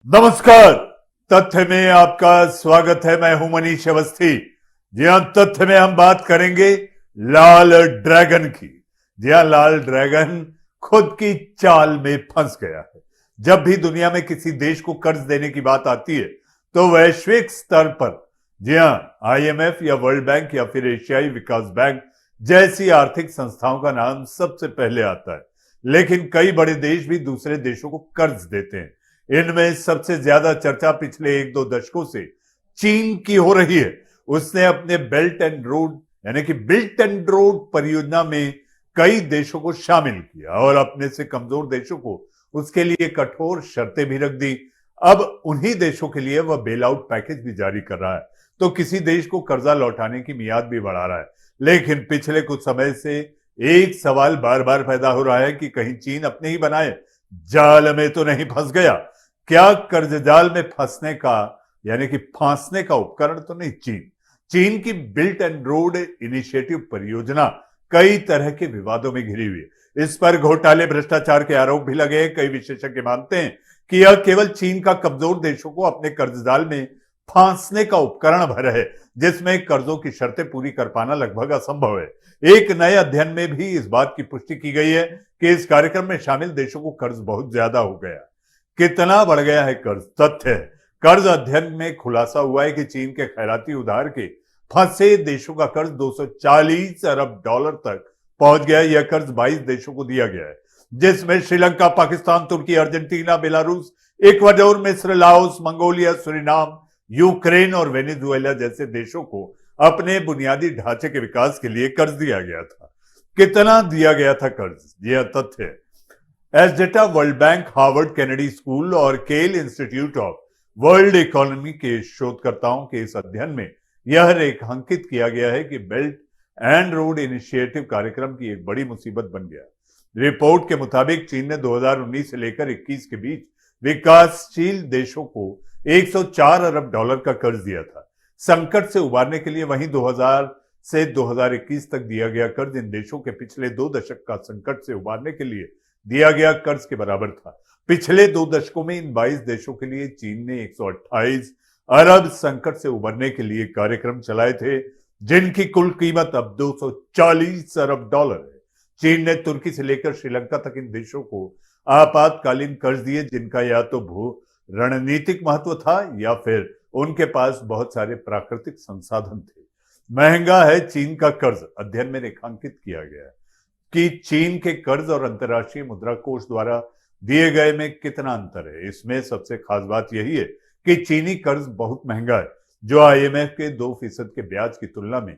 नमस्कार। तथ्य में आपका स्वागत है। मैं हूं मनीष अवस्थी। जी हां, तथ्य में हम बात करेंगे लाल ड्रैगन की। जी हां, लाल ड्रैगन खुद की चाल में फंस गया है। जब भी दुनिया में किसी देश को कर्ज देने की बात आती है तो वैश्विक स्तर पर जी हां, आईएमएफ या वर्ल्ड बैंक या फिर एशियाई विकास बैंक जैसी आर्थिक संस्थाओं का नाम सबसे पहले आता है। लेकिन कई बड़े देश भी दूसरे देशों को कर्ज देते हैं। इनमें सबसे ज्यादा चर्चा पिछले एक दो दशकों से चीन की हो रही है। उसने अपने बेल्ट एंड रोड यानी कि बिल्ट एंड रोड परियोजना में कई देशों को शामिल किया और अपने से कमजोर देशों को उसके लिए कठोर शर्तें भी रख दी। अब उन्हीं देशों के लिए वह बेल आउट पैकेज भी जारी कर रहा है, तो किसी देश को कर्जा लौटाने की मियाद भी बढ़ा रहा है। लेकिन पिछले कुछ समय से एक सवाल बार बार पैदा हो रहा है कि कहीं चीन अपने ही बनाए जाल में तो नहीं फंस गया। क्या कर्ज जाल में फंसने का यानी कि फांसने का उपकरण तो नहीं चीन की बिल्ट एंड रोड इनिशिएटिव परियोजना कई तरह के विवादों में घिरी हुई है। इस पर घोटाले भ्रष्टाचार के आरोप भी लगे हैं। कई विशेषज्ञ मानते हैं कि यह केवल चीन का कमजोर देशों को अपने कर्ज जाल में फांसने का उपकरण भर है, जिसमें कर्जों की शर्तें पूरी कर पाना लगभग असंभव है। एक नए अध्ययन में भी इस बात की पुष्टि की गई है कि इस कार्यक्रम में शामिल देशों को कर्ज बहुत ज्यादा हो गया। कितना बढ़ गया है कर्ज? तथ्य है, कर्ज अध्ययन में खुलासा हुआ है कि चीन के खैराती उधार के फंसे देशों का कर्ज 240 अरब डॉलर तक पहुंच गया। यह कर्ज 22 देशों को दिया गया है, जिसमें श्रीलंका, पाकिस्तान, तुर्की, अर्जेंटीना, बेलारूस, इक्वाडोर, मिस्र, लाओस, मंगोलिया, सुरिनाम, यूक्रेन और वेनेजुएला जैसे देशों को अपने बुनियादी ढांचे के विकास के लिए कर्ज दिया गया था। कितना दिया गया था कर्ज? यह तथ्य है। As data World Bank, Harvard Kennedy School और Kiel institute of world economy के शोधकर्ताओं के इस अध्ययन में यह रेखांकित किया गया है कि बेल्ट एंड रोड इनिशिएटिव कार्यक्रम की एक बड़ी मुसीबत बन गया। रिपोर्ट के मुताबिक चीन ने 2019 से लेकर 21 के बीच विकासशील देशों को 104 अरब डॉलर का कर्ज दिया था संकट से उबारने के लिए। वहीं 2000 से 2021 तक दिया गया कर्ज इन देशों के पिछले 2 दशक का संकट से उबारने के लिए दिया गया कर्ज के बराबर था। पिछले 2 दशकों में इन 22 देशों के लिए चीन ने 128 अरब संकट से उबरने के लिए कार्यक्रम चलाए थे, जिनकी कुल कीमत अब 240 अरब डॉलर है। चीन ने तुर्की से लेकर श्रीलंका तक इन देशों को आपातकालीन कर्ज दिए, जिनका या तो भू रणनीतिक महत्व था या फिर उनके पास बहुत सारे प्राकृतिक संसाधन थे। महंगा है चीन का कर्ज। अध्ययन में रेखांकित किया गया है कि चीन के कर्ज और अंतर्राष्ट्रीय मुद्रा कोष द्वारा दिए गए में कितना अंतर है। इसमें सबसे खास बात यही है कि चीनी कर्ज बहुत महंगा है, जो आईएमएफ के 2% के ब्याज की तुलना में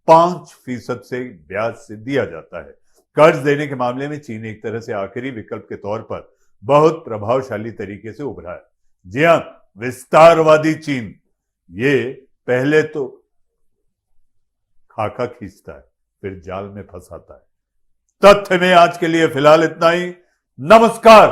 5% से ब्याज से दिया जाता है। कर्ज देने के मामले में चीन एक तरह से आखिरी विकल्प के तौर पर बहुत प्रभावशाली तरीके से उभरा है। जी हां, विस्तारवादी चीन ये पहले तो खाका खींचता है, फिर जाल में फंसाता है। तथ्य में आज के लिए फिलहाल इतना ही। नमस्कार।